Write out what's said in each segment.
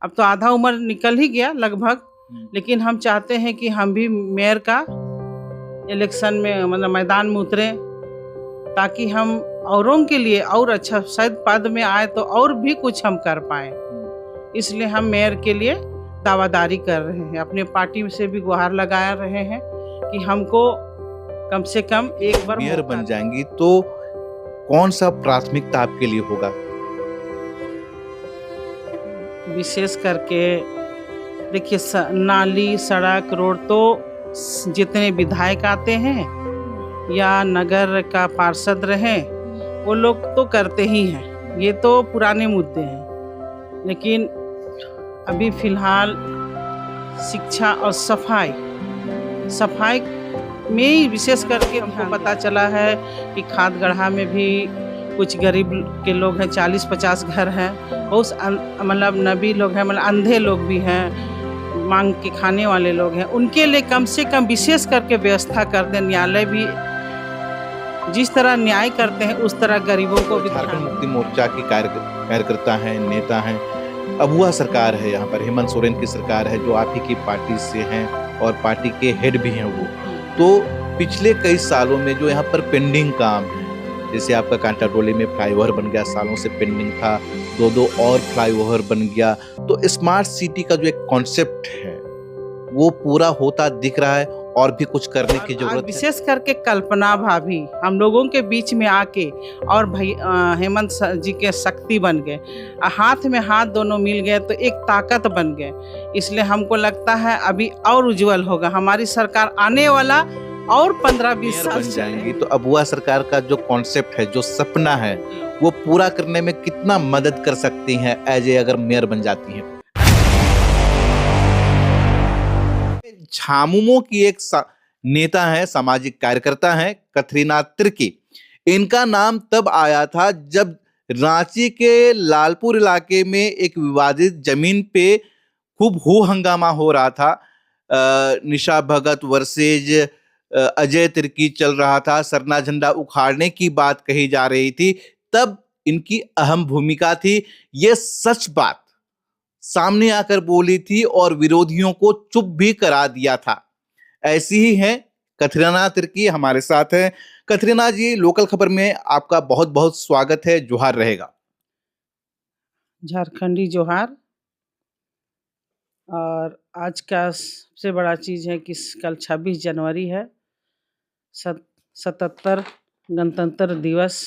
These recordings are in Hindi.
अब तो आधा उम्र निकल ही गया लगभग, लेकिन हम चाहते हैं कि हम भी मेयर का इलेक्शन में मतलब मैदान में उतरें, ताकि हम औरों के लिए और अच्छा शायद पद में आए तो और भी कुछ हम कर पाएँ। इसलिए हम मेयर के लिए दावादारी कर रहे हैं। अपने पार्टी से भी गुहार लगा रहे हैं कि हमको कम से कम एक बार मेयर बन जाएंगी तो कौन सा प्राथमिकता आपके लिए होगा? विशेष करके देखिए नाली, सड़क, रोड तो जितने विधायक आते हैं या नगर का पार्षद रहे वो लोग तो करते ही हैं, ये तो पुराने मुद्दे हैं। लेकिन अभी फिलहाल शिक्षा और सफाई में ही विशेष करके हमको पता चला है कि खादगढ़ा में भी कुछ गरीब के लोग हैं, 40-50 घर हैं, बहुत मतलब नबी लोग हैं, मतलब अंधे लोग भी हैं, मांग के खाने वाले लोग हैं, उनके लिए कम से कम विशेष करके व्यवस्था कर दें। न्यायालय भी जिस तरह न्याय करते हैं उस तरह गरीबों को भी। झारखंड मुक्ति मोर्चा की कार्यकर्ता हैं, नेता हैं, अबुआ सरकार है, यहाँ पर हेमंत सोरेन की सरकार है जो आप ही की पार्टी से हैं और पार्टी के हेड भी हैं वो। तो पिछले कई सालों में जो यहाँ पर पेंडिंग काम है, जैसे आपका कांटाटोली में फ्लाईओवर बन गया, सालों से पेंडिंग था, दो और फ्लाईओवर बन गया, तो स्मार्ट सिटी का जो एक कॉन्सेप्ट है वो पूरा होता दिख रहा है और भी कुछ करने की जरूरत है। विशेष करके कल्पना भाभी हम लोगों के बीच में आके और भाई हेमंत जी के शक्ति बन गए, हाथ में हाथ दोनों मिल गए तो एक ताकत बन गए। इसलिए हमको लगता है अभी और उज्जवल होगा हमारी सरकार, आने वाला और 15-20 साल बन जाएंगी। तो अबुआ सरकार का जो कॉन्सेप्ट है, जो सपना है, वो पूरा करने में कितना मदद कर सकती हैं एज ए अगर मेयर बन जाती हैं? झामुमो की एक नेता है, सामाजिक कार्यकर्ता हैं कतरीना तिर्की। इनका नाम तब आया था जब रांची के लालपुर इलाके में एक विवादित जमीन पे खूब हो हंगामा हो रहा था। निशा भगत वर्सेज अजय तिर्की चल रहा था, सरना झंडा उखाड़ने की बात कही जा रही थी, तब इनकी अहम भूमिका थी। ये सच बात सामने आकर बोली थी और विरोधियों को चुप भी करा दिया था। ऐसी ही हैं कतरीना तिर्की, हमारे साथ हैं। कतरीना जी, लोकल खबर में आपका बहुत बहुत स्वागत है, जोहार रहेगा। झारखंडी जोहार। और आज का सबसे बड़ा चीज़ है कि कल 26 जनवरी है, 77 गणतंत्र दिवस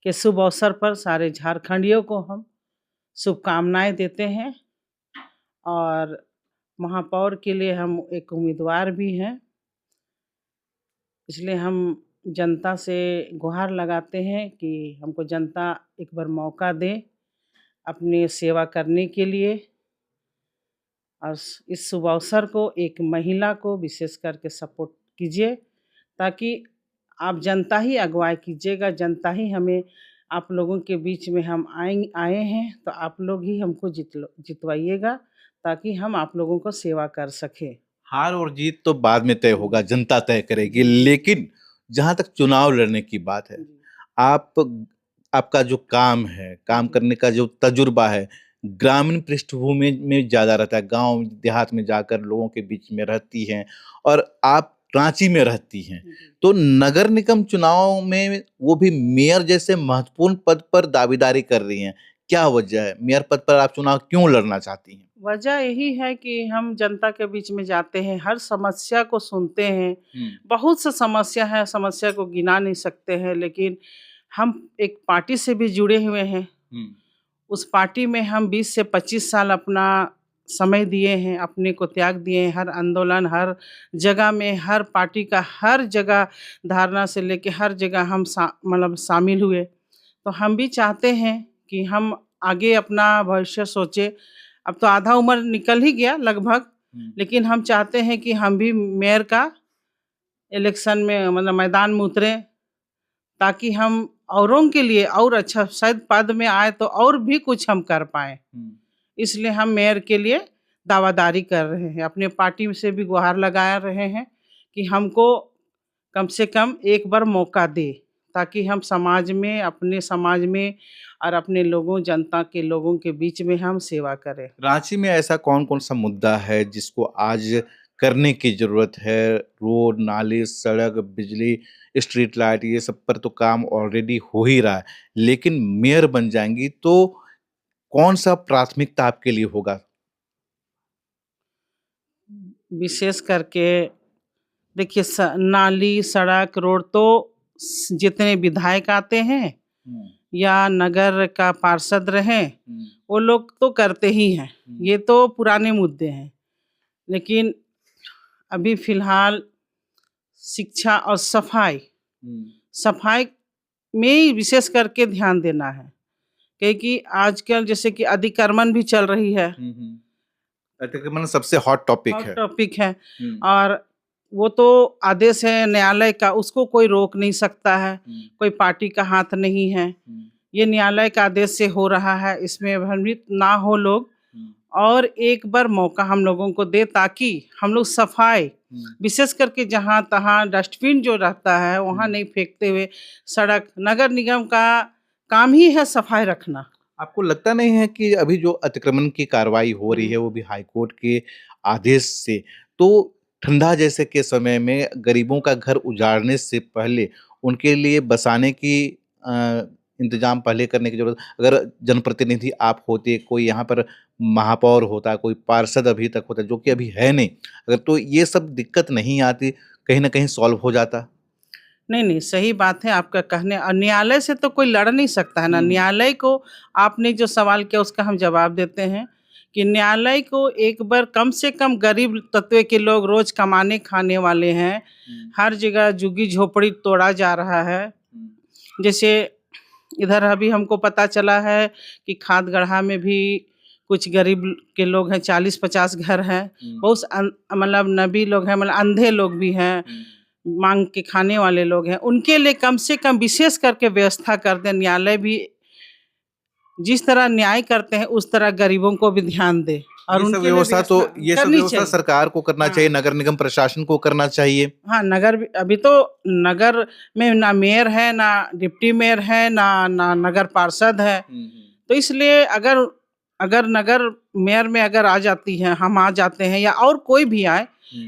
के शुभ अवसर पर सारे झारखंडियों को हम शुभकामनाएं देते हैं। और महापौर के लिए हम एक उम्मीदवार भी हैं, इसलिए हम जनता से गुहार लगाते हैं कि हमको जनता एक बार मौका दे अपनी सेवा करने के लिए। और इस शुभ अवसर को एक महिला को विशेष करके सपोर्ट कीजिए, ताकि आप जनता ही अगुवाई कीजिएगा, जनता ही हमें, आप लोगों के बीच में हम आए हैं तो आप लोग ही हमको जितवाइएगा, ताकि हम आप लोगों को सेवा कर सके। हार और जीत तो बाद में तय होगा, जनता तय करेगी, लेकिन जहां तक चुनाव लड़ने की बात है, आपका जो काम है, काम करने का जो तजुर्बा है, ग्रामीण पृष्ठभूमि में ज्यादा रहता है, गांव देहात में जाकर लोगों के बीच में रहती हैं और आप रांची में रहती हैं, तो नगर निगम चुनाव में वो भी मेयर जैसे महत्वपूर्ण पद पर दावेदारी कर रही हैं। क्या वजह है, मेयर पद पर आप चुनाव क्यों लड़ना चाहती हैं? वजह यही है कि हम जनता के बीच में जाते हैं, हर समस्या को सुनते हैं। बहुत सा समस्या है, समस्या को गिना नहीं सकते हैं, लेकिन हम एक पार्टी से भी जुड़े हुए हैं। उस पार्टी में हम 20 से 25 साल अपना समय दिए हैं, अपने को त्याग दिए हैं। हर आंदोलन, हर जगह में, हर पार्टी का हर जगह धारणा से लेके हर जगह हम मतलब शामिल हुए। तो हम भी चाहते हैं कि हम आगे अपना भविष्य सोचे। अब तो आधा उम्र निकल ही गया लगभग, लेकिन हम चाहते हैं कि हम भी मेयर का इलेक्शन में मतलब मैदान में उतरें, ताकि हम औरों के लिए और अच्छा शायद पद में आए तो और भी कुछ हम कर पाएँ। इसलिए हम मेयर के लिए दावादारी कर रहे हैं, अपने पार्टी से भी गुहार लगा रहे हैं कि हमको कम से कम एक बार मौका दे, ताकि हम समाज में, अपने समाज में और अपने लोगों, जनता के लोगों के बीच में हम सेवा करें। रांची में ऐसा कौन कौन सा मुद्दा है जिसको आज करने की जरूरत है? रोड, नाली, सड़क, बिजली, स्ट्रीट लाइट, ये सब पर तो काम ऑलरेडी हो ही रहा है, लेकिन मेयर बन जाएंगी तो कौन सा प्राथमिकता आपके लिए होगा? विशेष करके देखिए, नाली, सड़क, रोड तो जितने विधायक आते हैं या नगर का पार्षद रहे, वो लोग तो करते ही हैं। ये तो पुराने मुद्दे हैं। लेकिन अभी फिलहाल शिक्षा और सफाई में विशेष करके ध्यान देना है, क्योंकि आजकल जैसे कि अधिक्रमण भी चल रही है। अतिक्रमण सबसे हॉट टॉपिक है। और वो तो आदेश है न्यायालय का, उसको कोई रोक नहीं सकता है, कोई पार्टी का हाथ नहीं है। ये न्यायालय का आदेश से हो रहा है, इसमें भ्रमित ना हो लोग, और एक बार मौका हम लोगों को दे ताकि हम लोग सफाई, विशेष करके जहाँ तहाँ डस्टबिन जो रहता है वहाँ नहीं फेंकते हुए, सड़क, नगर निगम का काम ही है सफाई रखना। आपको लगता नहीं है कि अभी जो अतिक्रमण की कार्रवाई हो रही है वो भी हाईकोर्ट के आदेश से, तो ठंडा जैसे के समय में गरीबों का घर उजाड़ने से पहले उनके लिए बसाने की इंतजाम पहले करने की जरूरत? अगर जनप्रतिनिधि आप होते, कोई यहाँ पर महापौर होता, कोई पार्षद अभी तक होता, जो कि अभी है नहीं, अगर तो ये सब दिक्कत नहीं आती, कहीं ना कहीं सॉल्व हो जाता। नहीं, सही बात है आपका कहने। और न्यायालय से तो कोई लड़ नहीं सकता है ना। न्यायालय को आपने जो सवाल किया उसका हम जवाब देते हैं कि न्यायालय को एक बार कम से कम गरीब तत्व के लोग, रोज कमाने खाने वाले हैं, हर जगह झुग्गी झोपड़ी तोड़ा जा रहा है। जैसे इधर अभी हमको पता चला है कि खादगढ़ा में भी कुछ गरीब के लोग हैं, 40-50 घर हैं, बहुत मतलब नबी लोग हैं, मतलब अंधे लोग भी हैं, मांग के खाने वाले लोग हैं, उनके लिए कम से कम विशेष करके व्यवस्था कर दें। न्यायालय भी जिस तरह न्याय करते हैं उस तरह गरीबों को भी ध्यान दे, और ये सब उनके लिए व्यवस्था तो ये सब व्यवस्था सरकार को करना चाहिए, नगर निगम प्रशासन को करना चाहिए। हाँ, अभी तो नगर में ना मेयर है, ना डिप्टी मेयर है, ना नगर पार्षद है। तो इसलिए अगर नगर मेयर में अगर आ जाती है, हम आ जाते हैं या और कोई भी आए,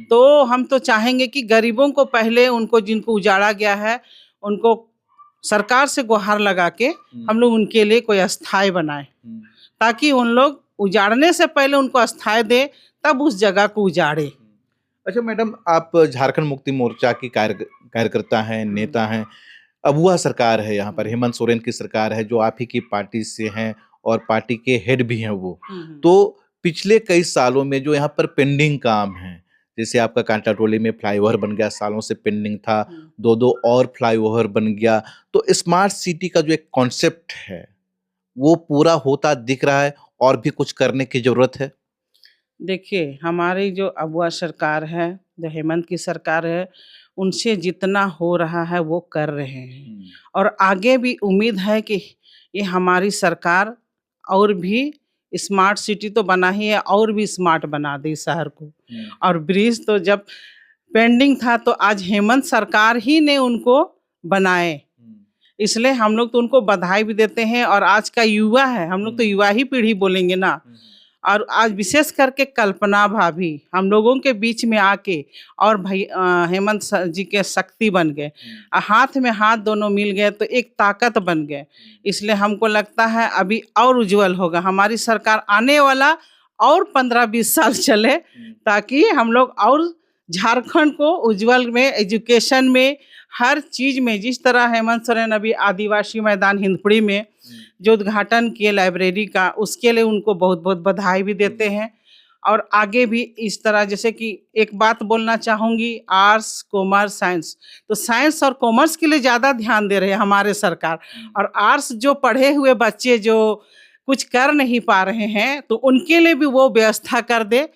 तो हम तो चाहेंगे कि गरीबों को पहले, उनको जिनको उजाड़ा गया है, उनको सरकार से गुहार लगा के हम लोग उनके लिए कोई अस्थाई बनाए, ताकि उन लोग उजाड़ने से पहले उनको अस्थाई दे, तब उस जगह को उजाड़े। अच्छा मैडम, आप झारखंड मुक्ति मोर्चा की कार्यकर्ता हैं, नेता हैं, अबुआ सरकार है यहाँ पर, हेमंत सोरेन की सरकार है, जो आप ही की पार्टी से हैं और पार्टी के हेड भी हैं वो। तो पिछले कई सालों में जो यहाँ पर पेंडिंग काम है, जैसे आपका कांटा टोली में फ्लाईओवर बन गया, सालों से पेंडिंग था, 2 और फ्लाईओवर बन गया, तो स्मार्ट सिटी का जो एक कॉन्सेप्ट है वो पूरा होता दिख रहा है, और भी कुछ करने की जरूरत है? देखिए, हमारी जो अबुआ सरकार है, जो हेमंत की सरकार है, उनसे जितना हो रहा है वो कर रहे हैं, और आगे भी उम्मीद है कि ये हमारी सरकार और भी स्मार्ट सिटी तो बना ही है, और भी स्मार्ट बना दी शहर को। और ब्रिज तो जब पेंडिंग था तो आज हेमंत सरकार ही ने उनको बनाए, इसलिए हम लोग तो उनको बधाई भी देते हैं। और आज का युवा है, हम लोग तो युवा ही पीढ़ी बोलेंगे ना। और आज विशेष करके कल्पना भाभी हम लोगों के बीच में आके, और भाई हेमंत जी के शक्ति बन गए, हाथ में हाथ दोनों मिल गए तो एक ताकत बन गए। इसलिए हमको लगता है अभी और उज्जवल होगा हमारी सरकार, आने वाला और 15-20 साल चले, ताकि हम लोग और झारखंड को उज्जवल में, एजुकेशन में, हर चीज में, जिस तरह हेमंत सोरेन अभी आदिवासी मैदान हिंदपड़ी में जो उद्घाटन किए लाइब्रेरी का, उसके लिए उनको बहुत बहुत बधाई भी देते हैं। और आगे भी इस तरह, जैसे कि एक बात बोलना चाहूँगी, आर्ट्स, कॉमर्स, साइंस, तो साइंस और कॉमर्स के लिए ज़्यादा ध्यान दे रहे हैं हमारे सरकार। और आर्ट्स जो पढ़े हुए बच्चे जो कुछ कर नहीं पा रहे हैं, तो उनके लिए भी वो व्यवस्था कर दे।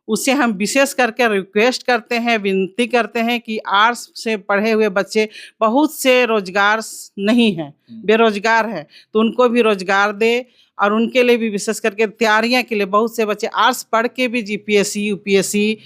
उसे हम विशेष करके रिक्वेस्ट करते हैं, विनती करते हैं कि आर्ट्स से पढ़े हुए बच्चे बहुत से रोजगार नहीं हैं, बेरोजगार हैं, तो उनको भी रोजगार दे। और उनके लिए भी विशेष करके तैयारियां के लिए बहुत से बच्चे आर्ट्स पढ़ के भी जीपीएससी, यूपीएससी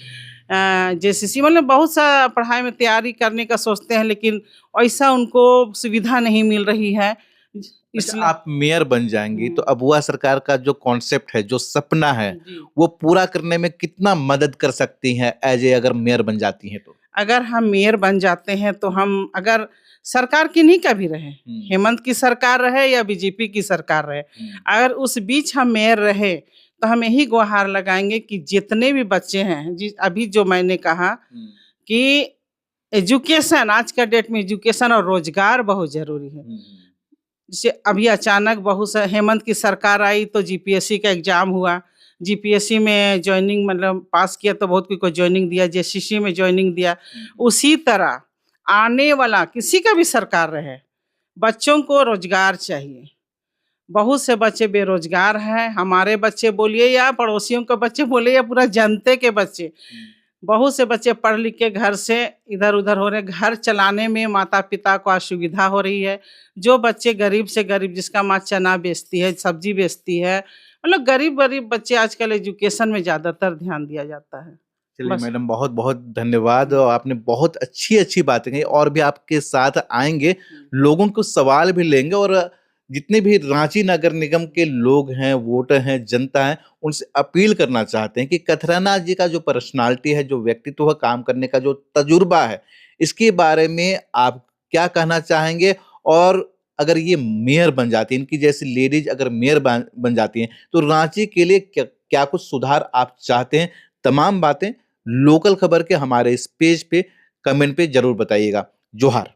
जेसीसी मतलब बहुत सा पढ़ाई में तैयारी करने का सोचते हैं, लेकिन ऐसा उनको सुविधा नहीं मिल रही है। अच्छा, इसलिए आप मेयर बन जाएंगी तो अबुआ सरकार का जो कॉन्सेप्ट है, जो सपना है, जी, वो पूरा करने में कितना मदद कर सकती हैं एज ए अगर मेयर बन जाती हैं तो? अगर हम मेयर बन जाते हैं तो हम अगर सरकार किन्हीं का भी रहे, हेमंत की सरकार रहे या बीजेपी की सरकार रहे, अगर उस बीच हम मेयर रहे तो हम यही गुहार लगाएंगे कि जितने भी बच्चे हैं, अभी जो मैंने कहा कि एजुकेशन, आज का डेट में एजुकेशन और रोजगार बहुत जरूरी है। जैसे अभी अचानक बहुत सा हेमंत की सरकार आई तो जीपीएससी का एग्जाम हुआ, जीपीएससी में ज्वाइनिंग मतलब पास किया तो बहुत को ज्वाइनिंग दिया, जेसीसी में ज्वाइनिंग दिया। उसी तरह आने वाला किसी का भी सरकार रहे, बच्चों को रोजगार चाहिए। बहुत से बच्चे बेरोजगार हैं, हमारे बच्चे बोलिए या पड़ोसियों के बच्चे बोलिए या पूरा जनते के बच्चे, बहुत से बच्चे पढ़ लिख के घर से इधर उधर हो रहे हैं। घर चलाने में माता पिता को असुविधा हो रही है। जो बच्चे गरीब से गरीब, जिसका माँ चना बेचती है, सब्जी बेचती है, मतलब गरीब गरीब बच्चे, आजकल एजुकेशन में ज़्यादातर ध्यान दिया जाता है। चलिए बस। मैडम, बहुत बहुत धन्यवाद, और आपने बहुत अच्छी अच्छी बातें कही, और भी आपके साथ आएंगे, लोगों को सवाल भी लेंगे, और जितने भी रांची नगर निगम के लोग हैं, वोटर हैं, जनता है, उनसे अपील करना चाहते हैं कि कथरानाथ जी का जो पर्सनालिटी है, जो व्यक्तित्व है, काम करने का जो तजुर्बा है, इसके बारे में आप क्या कहना चाहेंगे? और अगर ये मेयर बन जाती है, इनकी जैसी लेडीज अगर मेयर बन जाती हैं, तो रांची के लिए क्या क्या कुछ सुधार आप चाहते हैं? तमाम बातें लोकल खबर के हमारे इस पेज पे कमेंट पे जरूर बताइएगा। जोहार।